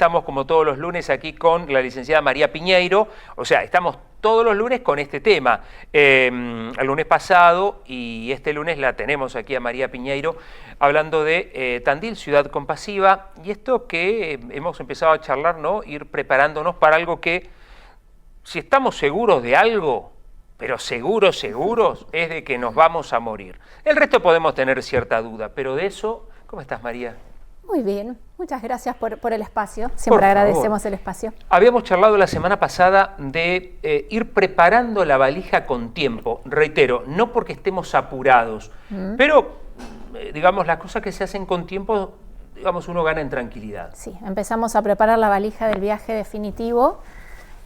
estamos como todos los lunes aquí con la licenciada María Piñeiro, o sea, estamos todos los lunes con este tema. El lunes pasado y este lunes la tenemos aquí a María Piñeiro hablando de Tandil, ciudad compasiva, y esto que hemos empezado a charlar, ¿no? Ir preparándonos para algo que, si estamos seguros de algo, pero seguros, es de que nos vamos a morir. El resto podemos tener cierta duda, pero de eso, ¿cómo estás, María? Muy bien, muchas gracias por el espacio, siempre agradecemos el espacio. Habíamos charlado la semana pasada de ir preparando la valija con tiempo, reitero, no porque estemos apurados, pero digamos las cosas que se hacen con tiempo, digamos uno gana en tranquilidad. Sí, empezamos a preparar la valija del viaje definitivo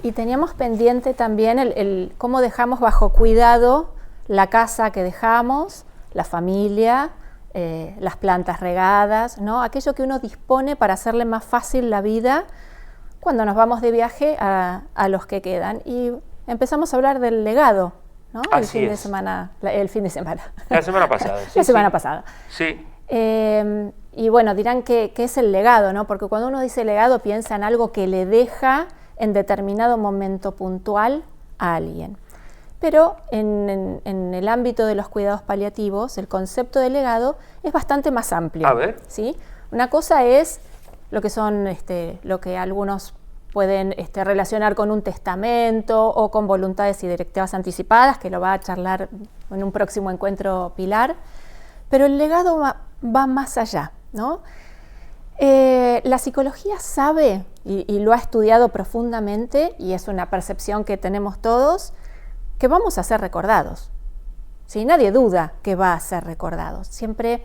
y teníamos pendiente también el cómo dejamos bajo cuidado la casa que dejamos, la familia, las plantas regadas, ¿no? Aquello que uno dispone para hacerle más fácil la vida cuando nos vamos de viaje a los que quedan. Y empezamos a hablar del legado, ¿no? El fin de semana. La semana pasada. Sí, la semana pasada. Sí. Y bueno, dirán ¿qué es el legado, ¿no? Porque cuando uno dice legado piensa en algo que le deja en determinado momento puntual a alguien. Pero en el ámbito de los cuidados paliativos, el concepto de legado es bastante más amplio. A ver. ¿Sí? Una cosa es lo que son, lo que algunos pueden relacionar con un testamento o con voluntades y directivas anticipadas, que lo va a charlar en un próximo encuentro Pilar. Pero el legado va más allá, ¿no? La psicología sabe, y lo ha estudiado profundamente, y es una percepción que tenemos todos, que vamos a ser recordados. ¿Sí? Nadie duda que va a ser recordados. Siempre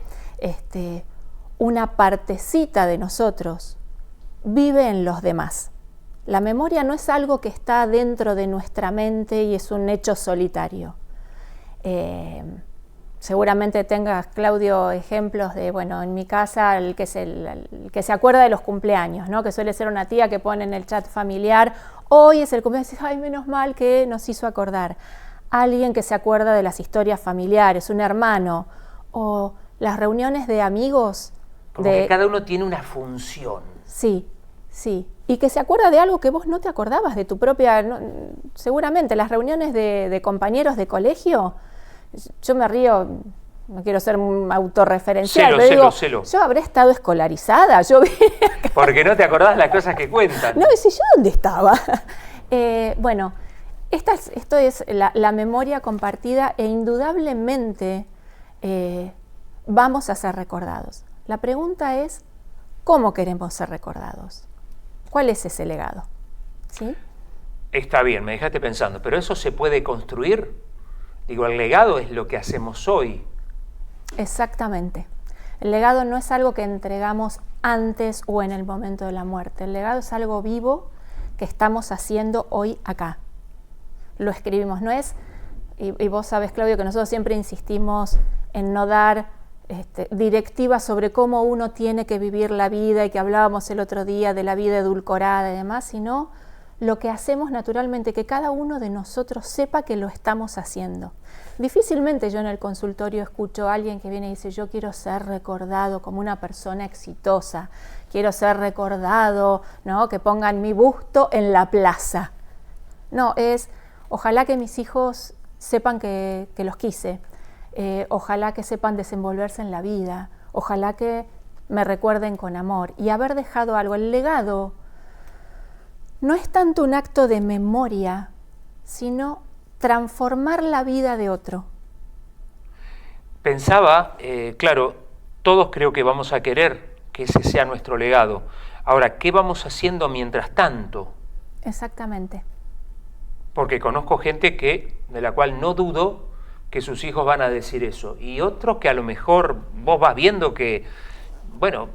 una partecita de nosotros vive en los demás. La memoria no es algo que está dentro de nuestra mente y es un hecho solitario. Seguramente tengas, Claudio, ejemplos de, bueno, en mi casa el que se acuerda de los cumpleaños, ¿no? Que suele ser una tía que pone en el chat familiar, hoy es el cumpleaños, y dices, ay, menos mal que nos hizo acordar. Alguien que se acuerda de las historias familiares, un hermano, o las reuniones de amigos. Como que cada uno tiene una función. Sí, sí. Y que se acuerda de algo que vos no te acordabas, de tu propia, seguramente las reuniones de compañeros de colegio. Yo me río, no quiero ser autorreferencial, pero digo, yo habré estado escolarizada. Porque no te acordás las cosas que cuentan. No, y si yo dónde estaba. Bueno, esto es la memoria compartida e indudablemente vamos a ser recordados. La pregunta es, ¿cómo queremos ser recordados? ¿Cuál es ese legado? ¿Sí? Está bien, me dejaste pensando, pero ¿eso se puede construir? Digo, el legado es lo que hacemos hoy. Exactamente. El legado no es algo que entregamos antes o en el momento de la muerte. El legado es algo vivo que estamos haciendo hoy acá. Lo escribimos, no es, y vos sabés, Claudio, que nosotros siempre insistimos en no dar directivas sobre cómo uno tiene que vivir la vida, y que hablábamos el otro día de la vida edulcorada y demás, sino lo que hacemos naturalmente, que cada uno de nosotros sepa que lo estamos haciendo. Difícilmente yo en el consultorio escucho a alguien que viene y dice, yo quiero ser recordado como una persona exitosa, quiero ser recordado, ¿no? Que pongan mi busto en la plaza. No, es, ojalá que mis hijos sepan que los quise, ojalá que sepan desenvolverse en la vida, ojalá que me recuerden con amor y haber dejado algo. El legado no es tanto un acto de memoria, sino transformar la vida de otro. Pensaba, claro, todos creo que vamos a querer que ese sea nuestro legado. Ahora, ¿qué vamos haciendo mientras tanto? Exactamente. Porque conozco gente de la cual no dudo que sus hijos van a decir eso. Y otros que a lo mejor vos vas viendo que, bueno,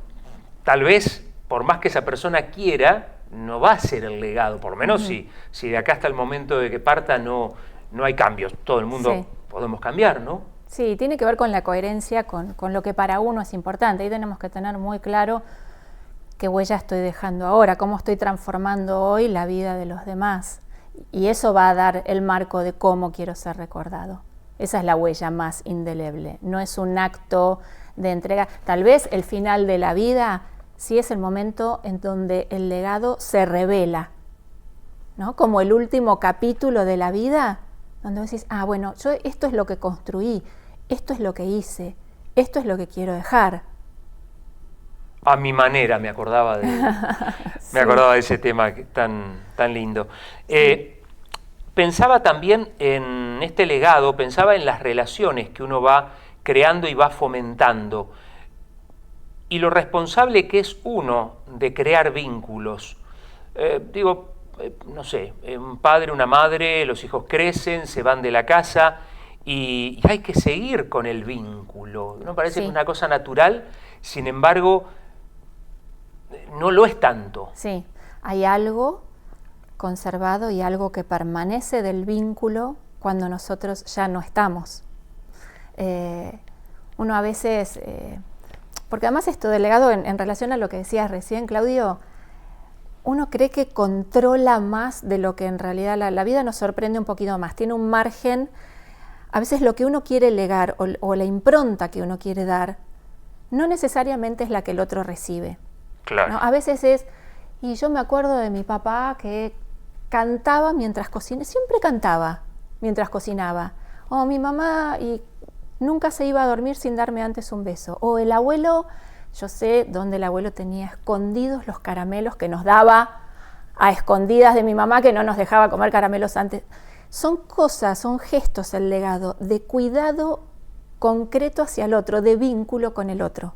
tal vez por más que esa persona quiera, no va a ser el legado, por lo menos si de acá hasta el momento de que parta no hay cambios. Todo el mundo podemos cambiar, ¿no? Sí, tiene que ver con la coherencia, con lo que para uno es importante. Ahí tenemos que tener muy claro qué huella estoy dejando ahora, cómo estoy transformando hoy la vida de los demás. Y eso va a dar el marco de cómo quiero ser recordado. Esa es la huella más indeleble. No es un acto de entrega. Tal vez el final de la vida sí es el momento en donde el legado se revela, ¿no? Como el último capítulo de la vida, donde vos decís, bueno, yo esto es lo que construí, esto es lo que hice, esto es lo que quiero dejar. A mi manera, me acordaba de, Sí. me acordaba de ese tema tan lindo. Pensaba también en este legado, pensaba en las relaciones que uno va creando y va fomentando, y lo responsable que es uno de crear vínculos. No sé, un padre, una madre, los hijos crecen, se van de la casa y hay que seguir con el vínculo. ¿No parece que es una cosa natural? Sin embargo, no lo es tanto. Sí, hay algo conservado y algo que permanece del vínculo cuando nosotros ya no estamos. Uno a veces, porque además esto del legado en relación a lo que decías recién, Claudio, uno cree que controla más de lo que en realidad la vida nos sorprende un poquito más. Tiene un margen, a veces lo que uno quiere legar o la impronta que uno quiere dar, no necesariamente es la que el otro recibe. Claro. ¿No? A veces es, y yo me acuerdo de mi papá que cantaba mientras cocinaba, siempre cantaba mientras cocinaba. O mi mamá, y nunca se iba a dormir sin darme antes un beso. O el abuelo, yo sé dónde el abuelo tenía escondidos los caramelos que nos daba a escondidas de mi mamá, que no nos dejaba comer caramelos antes. Son cosas, son gestos el legado de cuidado concreto hacia el otro, de vínculo con el otro.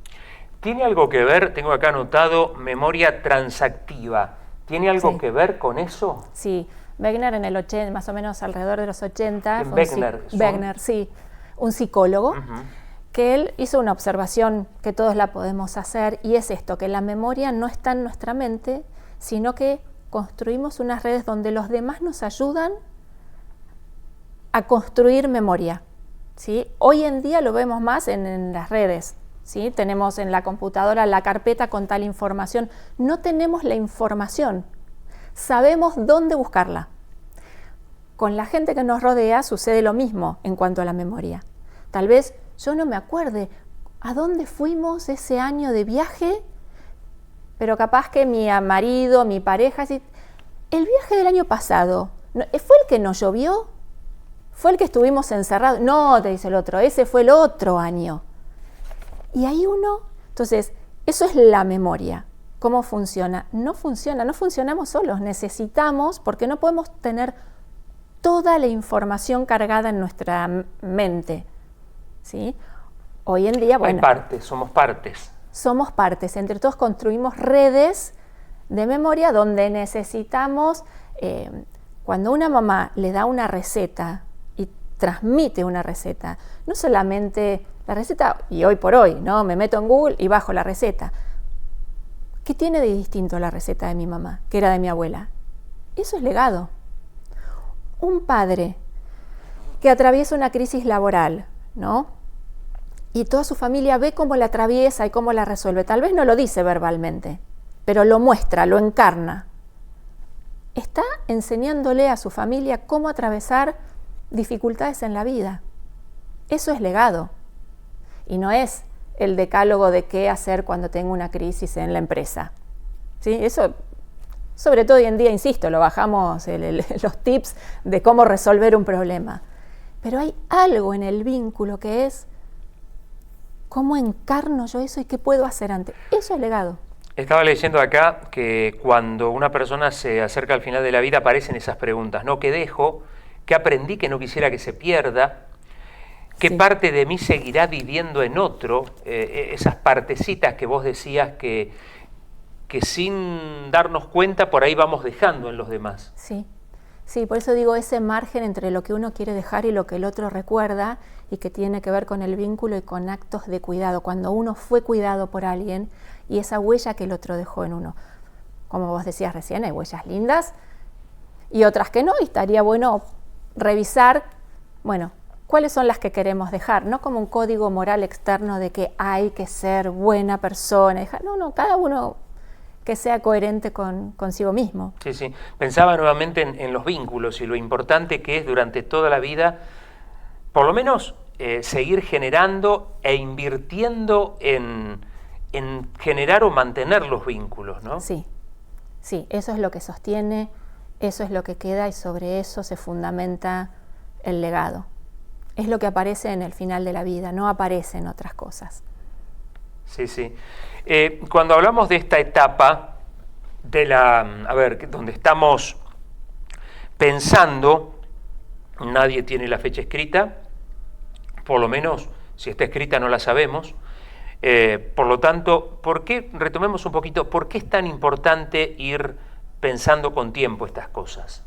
¿Tiene algo que ver, tengo acá anotado, memoria transactiva? ¿Tiene algo que ver con eso? Sí, Wegener en el 80, más o menos alrededor de los 80. Wegener, sí, un psicólogo, que él hizo una observación que todos la podemos hacer, y es esto, que la memoria no está en nuestra mente, sino que construimos unas redes donde los demás nos ayudan a construir memoria, ¿sí? Hoy en día lo vemos más en las redes, ¿sí? Tenemos en la computadora la carpeta con tal información. No tenemos la información, sabemos dónde buscarla. Con la gente que nos rodea sucede lo mismo en cuanto a la memoria. Tal vez yo no me acuerde a dónde fuimos ese año de viaje, pero capaz que mi marido, mi pareja, el viaje del año pasado, ¿fue el que nos llovió? ¿Fue el que estuvimos encerrados? No, te dice el otro, ese fue el otro año. Y ahí entonces, eso es la memoria. ¿Cómo funciona? No funcionamos solos, necesitamos, porque no podemos tener toda la información cargada en nuestra mente, ¿sí? Hoy en día, bueno, hay partes, somos partes. Somos partes, entre todos construimos redes de memoria donde necesitamos, cuando una mamá le da una receta y transmite una receta, no solamente la receta, y hoy por hoy, ¿no? Me meto en Google y bajo la receta. ¿Qué tiene de distinto la receta de mi mamá, que era de mi abuela? Eso es legado. Un padre que atraviesa una crisis laboral, ¿no? Y toda su familia ve cómo la atraviesa y cómo la resuelve. Tal vez no lo dice verbalmente, pero lo muestra, lo encarna. Está enseñándole a su familia cómo atravesar dificultades en la vida. Eso es legado. Y no es el decálogo de qué hacer cuando tengo una crisis en la empresa. ¿Sí? Eso, sobre todo hoy en día, insisto, lo bajamos los tips de cómo resolver un problema. Pero hay algo en el vínculo que es cómo encarno yo eso y qué puedo hacer antes. Eso es legado. Estaba leyendo acá que cuando una persona se acerca al final de la vida aparecen esas preguntas, ¿no? ¿Qué dejo? ¿Qué aprendí que no quisiera que se pierda? ¿Qué parte de mí seguirá viviendo en otro? Esas partecitas que vos decías que sin darnos cuenta por ahí vamos dejando en los demás. Sí, por eso digo ese margen entre lo que uno quiere dejar y lo que el otro recuerda, y que tiene que ver con el vínculo y con actos de cuidado, cuando uno fue cuidado por alguien y esa huella que el otro dejó en uno. Como vos decías recién, hay huellas lindas y otras que no, y estaría bueno revisar, cuáles son las que queremos dejar, no como un código moral externo de que hay que ser buena persona. No, cada uno que sea coherente consigo mismo. Sí. Pensaba nuevamente en los vínculos y lo importante que es durante toda la vida, por lo menos seguir generando e invirtiendo en en generar o mantener los vínculos, ¿no? Sí, sí, eso es lo que sostiene, eso es lo que queda y sobre eso se fundamenta el legado. Es lo que aparece en el final de la vida, no aparecen otras cosas. Sí, sí. Cuando hablamos de esta etapa de donde estamos pensando, nadie tiene la fecha escrita, por lo menos si está escrita no la sabemos. Por lo tanto, retomemos un poquito, ¿por qué es tan importante ir pensando con tiempo estas cosas?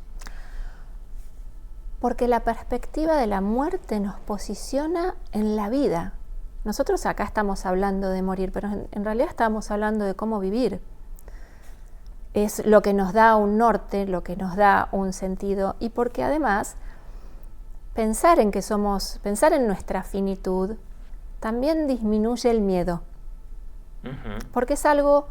Porque la perspectiva de la muerte nos posiciona en la vida. Nosotros acá estamos hablando de morir, pero en realidad estamos hablando de cómo vivir. Es lo que nos da un norte, lo que nos da un sentido, y porque además pensar en nuestra finitud también disminuye el miedo. Porque es algo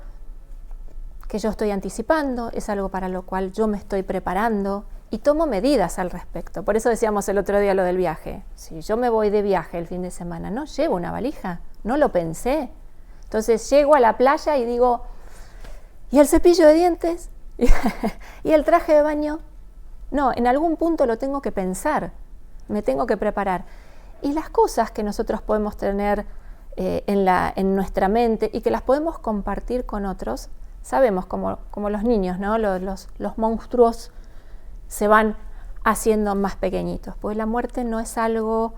que yo estoy anticipando, es algo para lo cual yo me estoy preparando y tomo medidas al respecto. Por eso decíamos el otro día lo del viaje. Si yo me voy de viaje el fin de semana, no llevo una valija, no lo pensé. Entonces llego a la playa y digo, ¿y el cepillo de dientes? ¿Y el traje de baño? No, en algún punto lo tengo que pensar, me tengo que preparar. Y las cosas que nosotros podemos tener en nuestra mente y que las podemos compartir con otros, sabemos como los niños, ¿no? Los monstruos se van haciendo más pequeñitos, pues la muerte no es algo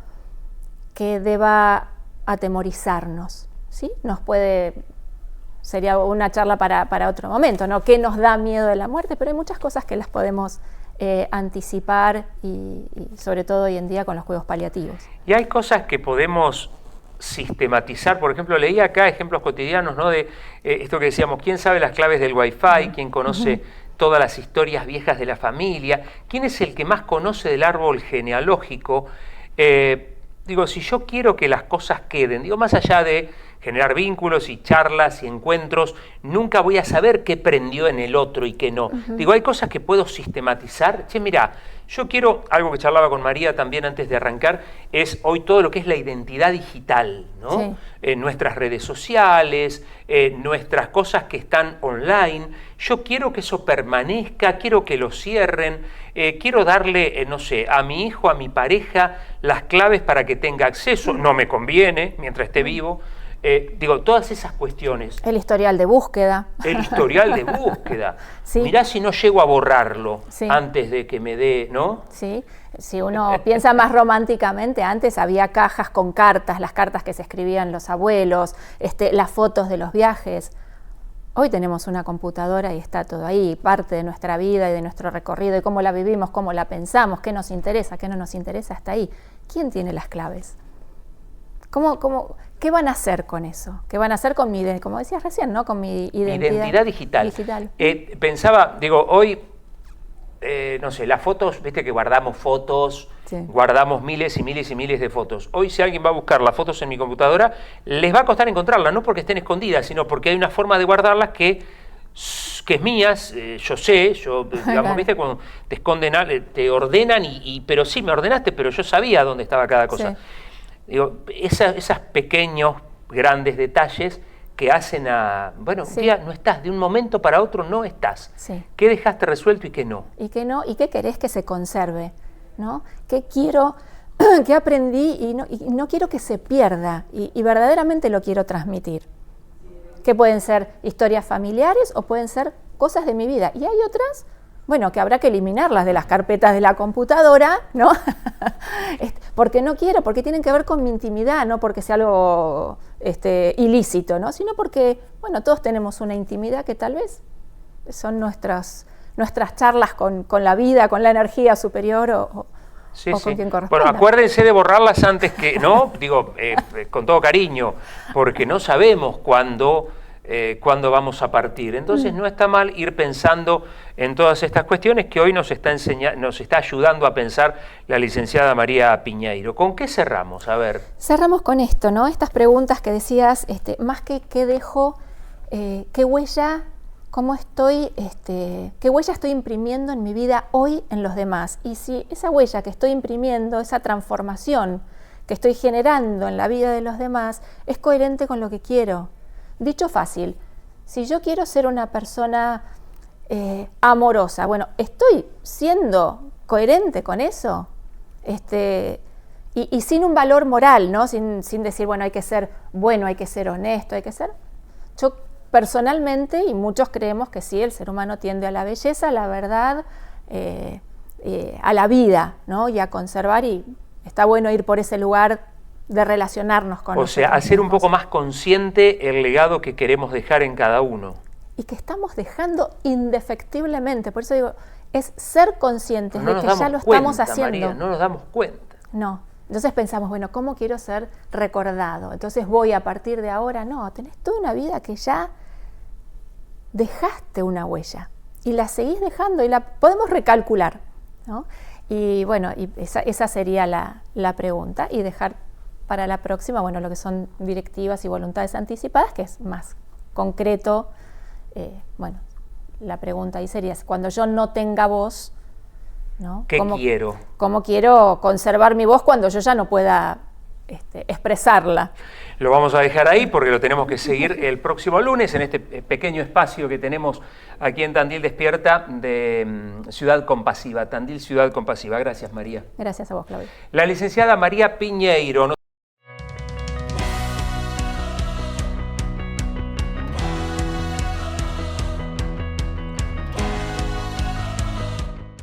que deba atemorizarnos, ¿sí? Sería una charla para otro momento, ¿no? ¿Qué nos da miedo de la muerte? Pero hay muchas cosas que las podemos anticipar y sobre todo hoy en día con los cuidados paliativos. Y hay cosas que podemos sistematizar, por ejemplo, leí acá ejemplos cotidianos, ¿no? De esto que decíamos, ¿quién sabe las claves del Wi-Fi? ¿Quién conoce todas las historias viejas de la familia? ¿Quién es el que más conoce del árbol genealógico? Si yo quiero que las cosas queden, más allá de generar vínculos y charlas y encuentros, nunca voy a saber qué prendió en el otro y qué no. Hay cosas que puedo sistematizar. Mira, yo quiero, algo que charlaba con María también antes de arrancar, es hoy todo lo que es la identidad digital, ¿no? Sí. Nuestras redes sociales, nuestras cosas que están online. Yo quiero que eso permanezca, quiero que lo cierren, quiero darle, a mi hijo, a mi pareja, las claves para que tenga acceso. No me conviene mientras esté vivo. Todas esas cuestiones. El historial de búsqueda. El historial de búsqueda. Sí. Mirá si no llego a borrarlo antes de que me dé, ¿no? Sí, si uno piensa más románticamente, antes había cajas con cartas, las cartas que se escribían los abuelos, las fotos de los viajes. Hoy tenemos una computadora y está todo ahí, parte de nuestra vida y de nuestro recorrido, y cómo la vivimos, cómo la pensamos, qué nos interesa, qué no nos interesa, está ahí. ¿Quién tiene las claves? ¿Qué van a hacer con eso? ¿Qué van a hacer con como decías recién, ¿no? Con mi identidad digital. Pensaba, hoy, las fotos, viste que guardamos fotos, guardamos miles y miles y miles de fotos. Hoy si alguien va a buscar las fotos en mi computadora, les va a costar encontrarlas, no porque estén escondidas, sino porque hay una forma de guardarlas que es mías, yo sé, Claro. viste, cuando te esconden, te ordenan, pero sí, me ordenaste, pero yo sabía dónde estaba cada cosa. Sí. Esos pequeños, grandes detalles que hacen un día no estás, de un momento para otro no estás. Sí. ¿Qué dejaste resuelto y qué no? Y qué no, y qué querés que se conserve, ¿no? ¿Qué quiero, qué aprendí y no quiero que se pierda y verdaderamente lo quiero transmitir? Que pueden ser historias familiares o pueden ser cosas de mi vida. Y hay otras, que habrá que eliminarlas de las carpetas de la computadora, ¿no? Porque no quiero, porque tienen que ver con mi intimidad, no porque sea algo ilícito, ¿no? Sino porque, todos tenemos una intimidad que tal vez son nuestras charlas con la vida, con la energía superior o con quien corresponda. Bueno, acuérdense de borrarlas antes que, ¿no? Con todo cariño, porque no sabemos cuándo vamos a partir. Entonces no está mal ir pensando en todas estas cuestiones que hoy nos está ayudando a pensar la licenciada María Piñeiro. ¿Con qué cerramos? A ver. Cerramos con esto, ¿no? Estas preguntas que decías, más que qué dejo, qué huella, qué huella estoy imprimiendo en mi vida hoy en los demás. Y si esa huella que estoy imprimiendo, esa transformación que estoy generando en la vida de los demás, es coherente con lo que quiero. Dicho fácil, si yo quiero ser una persona amorosa, bueno, ¿estoy siendo coherente con eso? Y sin un valor moral, ¿no? Sin decir, bueno, hay que ser bueno, hay que ser honesto, hay que ser... Yo personalmente, y muchos creemos que sí, el ser humano tiende a la belleza, a la verdad, a la vida, ¿no? Y a conservar, y está bueno ir por ese lugar de relacionarnos con nosotros. O sea, hacer un poco más consciente el legado que queremos dejar en cada uno. Y que estamos dejando indefectiblemente, por eso digo, es ser conscientes de que ya lo estamos haciendo. María, no nos damos cuenta. No. Entonces pensamos, bueno, ¿cómo quiero ser recordado? Entonces voy a partir de ahora. No, tenés toda una vida que ya dejaste una huella y la seguís dejando y la podemos recalcular, ¿no? Y bueno, y esa sería la pregunta, y dejar para la próxima, bueno, lo que son directivas y voluntades anticipadas, que es más concreto. Bueno, la pregunta ahí sería, cuando yo no tenga voz, ¿no? ¿Qué quiero? ¿Cómo quiero conservar mi voz cuando yo ya no pueda expresarla? Lo vamos a dejar ahí porque lo tenemos que seguir el próximo lunes en este pequeño espacio que tenemos aquí en Tandil Despierta de Ciudad Compasiva, Tandil Ciudad Compasiva. Gracias, María. Gracias a vos, Claudia. La licenciada María Piñeiro nos